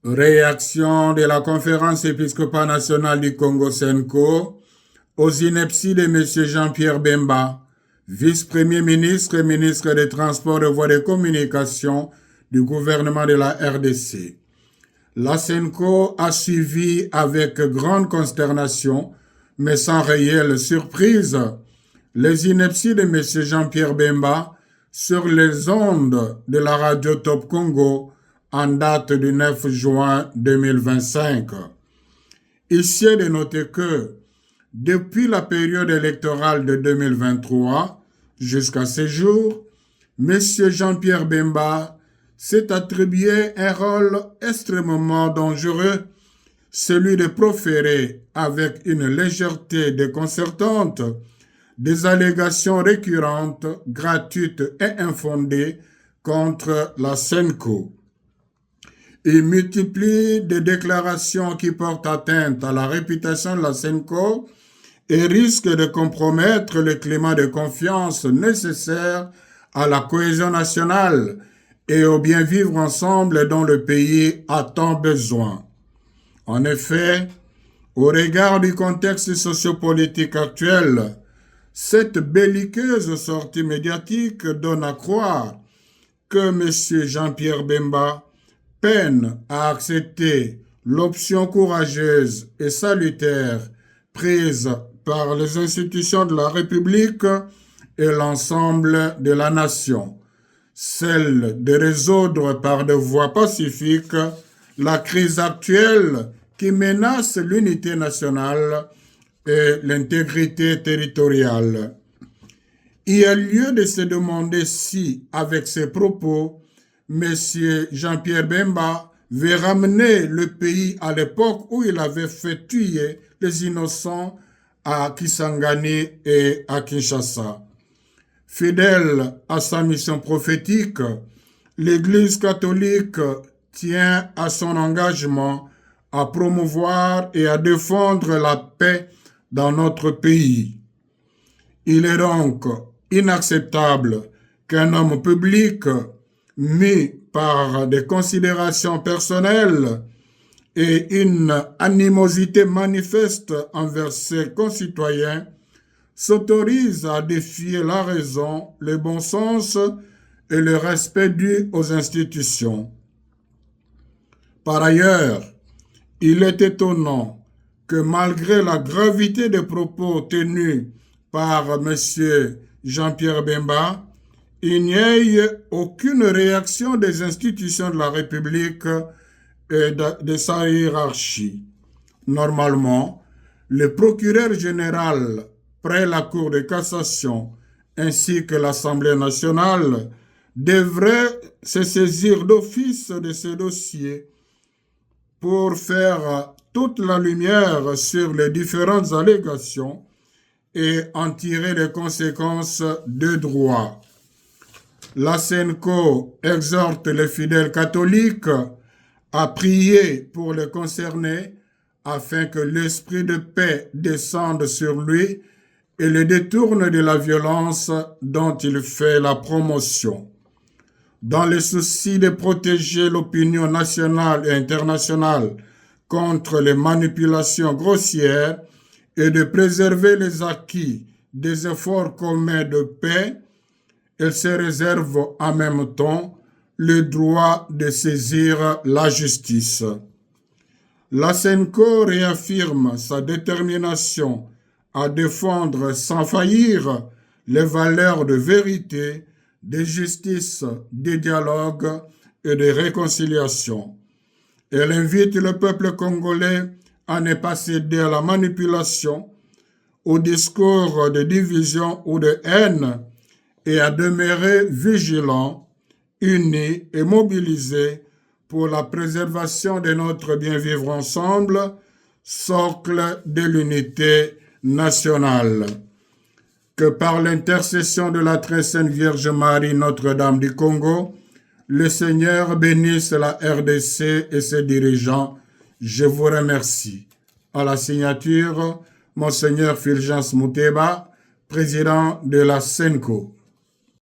Réaction de la Conférence épiscopale nationale du Congo Senko aux inepties de M. Jean-Pierre Bemba, vice-premier ministre et ministre des Transports et Voies de communication du gouvernement de la RDC. La Senko a suivi avec grande consternation, mais sans réelle surprise, les inepties de M. Jean-Pierre Bemba sur les ondes de la radio Top Congo en date du 9 juin 2025. Ici est de noter que, depuis la période électorale de 2023 jusqu'à ce jour, M. Jean-Pierre Bemba s'est attribué un rôle extrêmement dangereux, celui de proférer avec une légèreté déconcertante des allégations récurrentes, gratuites et infondées contre la Senko. Il multiplie des déclarations qui portent atteinte à la réputation de la Senko et risquent de compromettre le climat de confiance nécessaire à la cohésion nationale et au bien vivre ensemble dont le pays a tant besoin. En effet, au regard du contexte sociopolitique actuel, cette belliqueuse sortie médiatique donne à croire que M. Jean-Pierre Bemba peine à accepter l'option courageuse et salutaire prise par les institutions de la République et l'ensemble de la nation, celle de résoudre par des voies pacifiques la crise actuelle qui menace l'unité nationale et l'intégrité territoriale. Il y a lieu de se demander si, avec ces propos, M. Jean-Pierre Bemba veut ramener le pays à l'époque où il avait fait tuer les innocents à Kisangani et à Kinshasa. Fidèle à sa mission prophétique, l'Église catholique tient à son engagement à promouvoir et à défendre la paix dans notre pays. Il est donc inacceptable qu'un homme public, mis par des considérations personnelles et une animosité manifeste envers ses concitoyens, s'autorise à défier la raison, le bon sens et le respect dû aux institutions. Par ailleurs, il est étonnant que malgré la gravité des propos tenus par M. Jean-Pierre Bemba, il n'y ait aucune réaction des institutions de la République et de sa hiérarchie. Normalement, le procureur général près la Cour de cassation ainsi que l'Assemblée nationale devraient se saisir d'office de ce dossier pour faire toute la lumière sur les différentes allégations et en tirer les conséquences de droit. La Senko exhorte les fidèles catholiques à prier pour les concernés afin que l'esprit de paix descende sur lui et le détourne de la violence dont il fait la promotion. Dans le souci de protéger l'opinion nationale et internationale contre les manipulations grossières et de préserver les acquis des efforts communs de paix, elle se réserve en même temps le droit de saisir la justice. La Senko réaffirme sa détermination à défendre sans faillir les valeurs de vérité, de justice, de dialogue et de réconciliation. Elle invite le peuple congolais à ne pas céder à la manipulation, au discours de division ou de haine et à demeurer vigilants, unis et mobilisés pour la préservation de notre bien-vivre ensemble, socle de l'unité nationale. Que par l'intercession de la très sainte Vierge Marie, Notre-Dame du Congo, le Seigneur bénisse la RDC et ses dirigeants. Je vous remercie. À la signature, Monseigneur Fulgence Mouteba, président de la Senko.